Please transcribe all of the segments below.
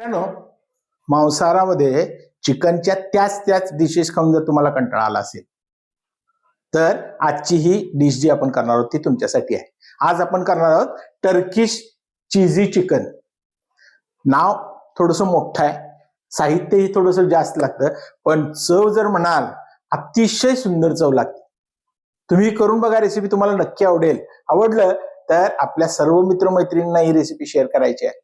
मांसाहारामध्ये चिकनच्या त्याच डिशेस खाऊन जर तुम्हाला कंटाळा आला असेल तर आजची ही डिश जी आपण करणार आहोत ती तुमच्यासाठी आहे. आज आपण करणार आहोत टर्किश चीजी चिकन. नाव थोडंसं मोठं आहे, साहित्यही थोडंसं जास्त लागतं, पण चव जर म्हणाल अतिशय सुंदर चव लागते. तुम्ही करून बघा, रेसिपी तुम्हाला नक्की आवडेल. आवडलं तर आपल्या सर्व मित्रमैत्रिणींना ही रेसिपी शेअर करायची आहे.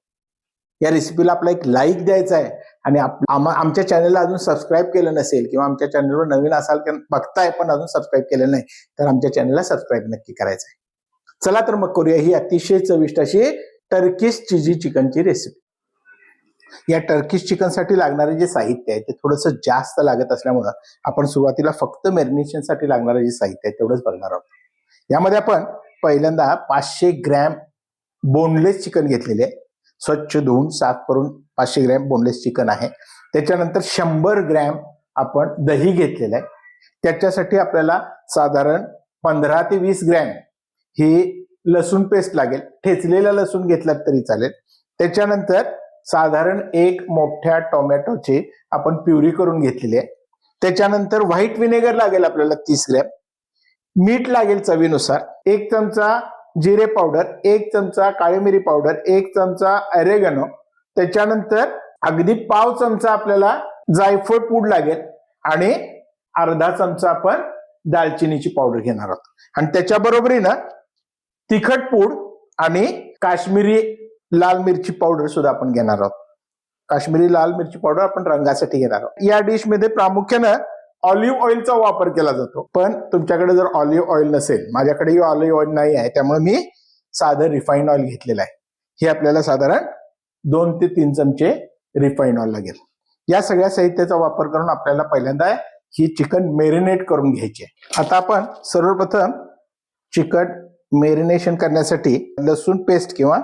या रेसिपीला आपला एक लाईक द्यायचा आहे आणि आमच्या चॅनलला अजून सबस्क्राईब केलं नसेल किंवा आमच्या चॅनलवर नवीन असाल बघताय पण अजून सबस्क्राईब केलं नाही तर आमच्या चॅनलला सबस्क्राईब नक्की करायचं आहे. चला तर मग करूया ही अतिशय चविष्ट अशी टर्किश चिजी चिकनची रेसिपी. या टर्किश चिकनसाठी लागणारे जे साहित्य आहे ते थोडंसं जास्त लागत असल्यामुळं आपण सुरुवातीला फक्त मॅरिनेशनसाठी लागणारे जे साहित्य आहे तेवढंच बघणार आहोत. यामध्ये आपण पहिल्यांदा 500 ग्रॅम बोनलेस चिकन घेतलेले आहे. स्वच्छ धुवून साफ करून 500 ग्रॅम बोनलेस चिकन आहे. त्याच्यानंतर 100 ग्रॅम आपण दही घेतलेलं आहे. त्याच्यासाठी आपल्याला साधारण 15 ते 20 ग्रॅम ही लसूण पेस्ट लागेल. ठेचलेला लसूण घेतलात तरी चालेल. त्याच्यानंतर साधारण एक मोठ्या टोमॅटोची आपण प्युरी करून घेतलेली आहे. त्याच्यानंतर व्हाईट विनेगर लागेल आपल्याला 30 ग्रॅम. मीठ लागेल चवीनुसार. 1 चमचा जिरे पावडर, 1 चमचा काळी मिरी पावडर, 1 चमचा अरेगनो. त्याच्यानंतर अगदी पाव चमचा आपल्याला जायफळ पूड लागेल आणि अर्धा चमचा आपण दालचिनीची पावडर घेणार आहोत. आणि त्याच्या बरोबरीनं तिखट पूड आणि काश्मीरी लाल मिरची पावडर सुद्धा आपण घेणार आहोत. काश्मीरी लाल मिरची पावडर आपण रंगासाठी घेणार आहोत. या डिश मध्ये प्रामुख्यानं ऑलिव्ह ऑइलचा वापर केला जातो, पण तुमच्याकडे जर ऑलिव्ह ऑइल नसेल, माझ्याकडेही ऑलिव्ह ऑइल नाही आहे, त्यामुळे मी साधं रिफाईंड ऑइल घेतलेलं आहे. हे आपल्याला साधारण 2 ते 3 चमचे रिफाईंड ऑइल लागेल. या सगळ्या साहित्याचा वापर करून आपल्याला पहिल्यांदा ही चिकन मॅरिनेट करून घ्यायची आहे. आता आपण सर्वप्रथम चिकन मॅरिनेशन करण्यासाठी लसूण पेस्ट किंवा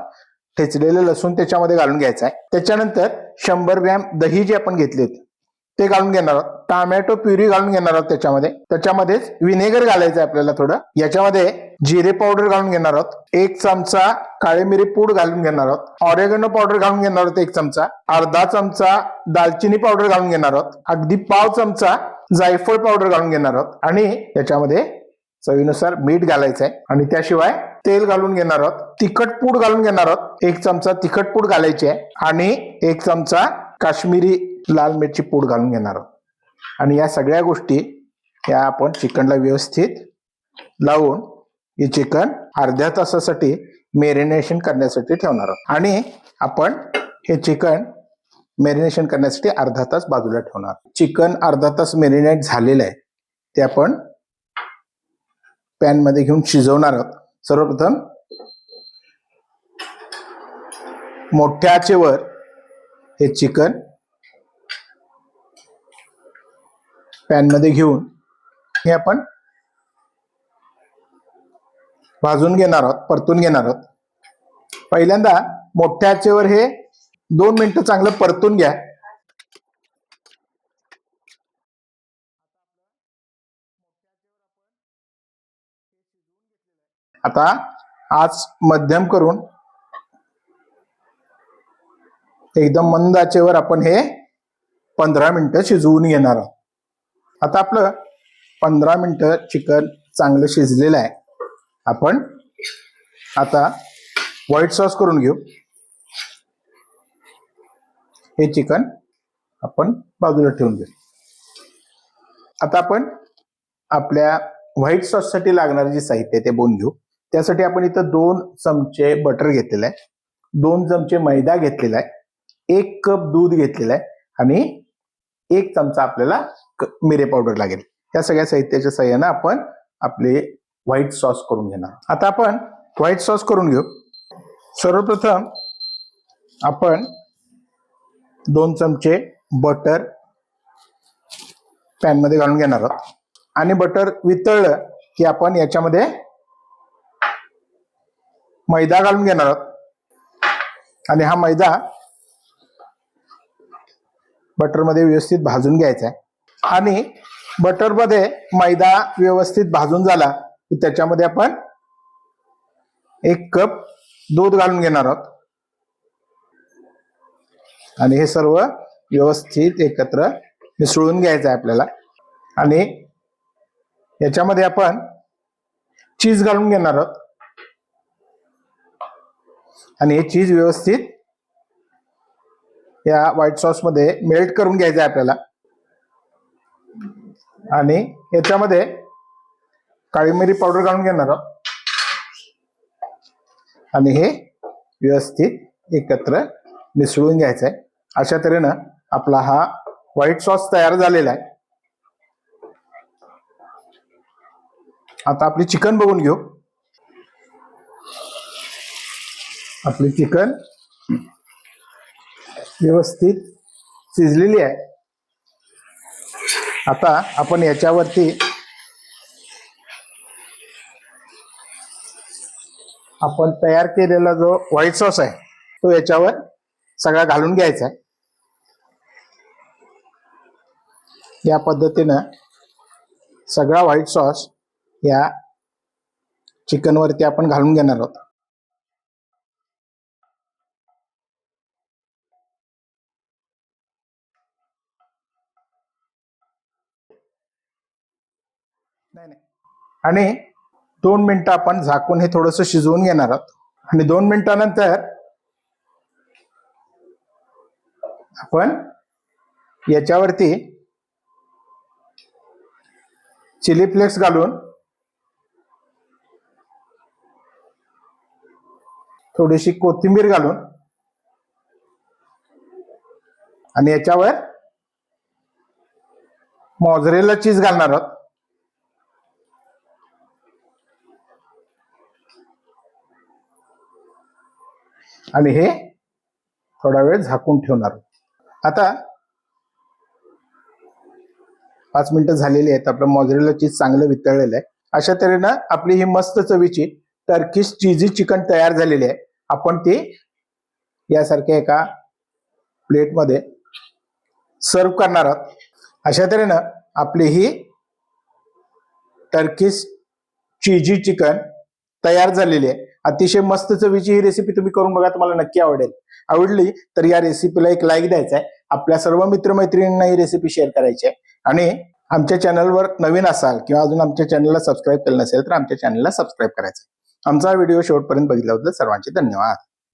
ठेचलेलं लसूण त्याच्यामध्ये घालून घ्यायचं आहे. त्याच्यानंतर 100 ग्रॅम दही जे आपण घेतले होते ते घालून घेणार आहोत. टोमॅटो प्युरी घालून घेणार आहोत. त्याच्यामध्येच विनेगर घालायचं आहे आपल्याला थोडं. याच्यामध्ये जिरे पावडर घालून घेणार आहोत. 1 चमचा काळी मिरी पूड घालून घेणार आहोत. ऑरेगनो पावडर घालून घेणार आहोत 1 चमचा. अर्धा चमचा दालचिनी पावडर घालून घेणार आहोत. अगदी पाव चमचा जायफळ पावडर घालून घेणार आहोत आणि त्याच्यामध्ये चवीनुसार मीठ घालायचं आहे. आणि त्याशिवाय तेल घालून घेणार आहोत. तिखट पूड घालून घेणार आहोत. 1 चमचा तिखट पूड घालायची आहे आणि 1 चमचा काश्मीरी लाल मिरची पूड घालून घेणार आहोत. आणि या सगळ्या गोष्टी या आपण चिकनला व्यवस्थित लावून हे चिकन अर्ध्या तासासाठी मॅरिनेशन करण्यासाठी ठेवणार आहोत. आणि आपण हे चिकन मॅरिनेशन करण्यासाठी अर्धा तास बाजूला ठेवणार. चिकन अर्धा तास मॅरिनेट झालेलं आहे ते आपण पॅन मध्ये घेऊन शिजवणार आहोत. सर्वप्रथम मोठ्या आचेवर हे चिकन पॅन मध्ये घेऊन हे आपण भाजून घेणार आहोत, परतून घेणार आहोत. पहिल्यांदा मोठ्या आचेवर हे 2 मिनिटं चांगलं परतून घ्या. आता आच मध्यम करून एकदम मंद आचेवर आपण हे 15 मिनिटं शिजवून घेणार आहोत. आता आपलं 15 मिनिटं चिकन चांगलं शिजलेलं आहे. आपण आता व्हाईट सॉस करून घेऊ. हे चिकन आपण बाजूला ठेवून घेऊ. आता आपण आपल्या व्हाईट सॉस साठी लागणारे जे साहित्य आहे ते बनवून घेऊ. त्यासाठी आपण इथं 2 चमचे बटर घेतलेलं आहे, 2 चमचे मैदा घेतलेला आहे, 1 कप दूध घेतलेलं आहे आणि 1 चमचा आपल्याला मिरे पावडर लागेल. या सगळ्या साहित्याच्या सहाय्याने आपण आपले व्हाईट सॉस करून घेणार. आता आपण व्हाईट सॉस करून घेऊ. सर्वप्रथम आपण 2 चमचे बटर पॅन मध्ये घालून घेणार आहोत आणि बटर वितळलं की आपण याच्यामध्ये मैदा घालून घेणार आहोत आणि हा मैदा बटर मध्ये व्यवस्थित भाजून घ्यायचा आहे. आणि बटर मध्ये मैदा व्यवस्थित भाजून झाला की त्याच्यामध्ये आपण 1 कप दूध घालून घेणार आहोत. आणि हे सर्व व्यवस्थित एकत्र मिसळून घ्यायचं आहे आपल्याला. आणि याच्यामध्ये आपण चीज घालून घेणार आहोत आणि हे चीज व्यवस्थित या व्हाईट सॉस मध्ये मेल्ट करून घ्यायचं आहे आपल्याला. आणि याच्यामध्ये काळी मिरी पावडर घालून घेणार आहोत आणि हे व्यवस्थित एकत्र मिसळून घ्यायचं आहे. अशा तऱ्हेनं आपला हा व्हाईट सॉस तयार झालेला आहे. आता आपली चिकन बघून घेऊ. आपली चिकन व्यवस्थित शिजलेली आहे. आता आपण याच्यावरती आपण तयार केलेला जो व्हाईट सॉस आहे तो याच्यावर सगळा घालून घ्यायचा आहे. या पद्धतीनं सगळा व्हाईट सॉस या चिकनवरती आपण घालून घेणार आहोत. आणि 2 मिनिटं आपण झाकून हे थोडंसं शिजवून घेणार आहोत. आणि 2 मिनिटानंतर आपण याच्यावरती चिली फ्लेक्स घालून थोडीशी कोथिंबीर घालून आणि याच्यावर मोझरेला चीज घालणार आहोत. आणि हे थोडा वेळ झाकून ठेवणार. आता 5 मिनिटं झालेली आहेत. आपलं मोझरेला चीज चांगलं वितळलेलं आहे. अशा तऱ्हेनं आपली ही मस्त चवीची टर्किश चीजी चिकन तयार झालेली आहे. आपण ती यासारख्या एका प्लेटमध्ये सर्व करणार आहोत. अशा तऱ्हेनं आपली ही टर्किश चीजी चिकन तयार झालेली आहे. अतिशय मस्त चवीची ही रेसिपी तुम्ही करून बघा, तुम्हाला नक्की आवडेल. आवडली तर या रेसिपीला एक लाईक द्यायचा आहे. आपल्या सर्व मित्रमैत्रिणींना ही रेसिपी शेअर करायची आहे. आणि आमच्या चॅनलवर नवीन असाल किंवा अजून आमच्या चॅनलला सबस्क्राईब केलं नसेल तर आमच्या चॅनलला सबस्क्राईब करायचं. आमचा व्हिडिओ शेवटपर्यंत बघितल्याबद्दल सर्वांचे धन्यवाद.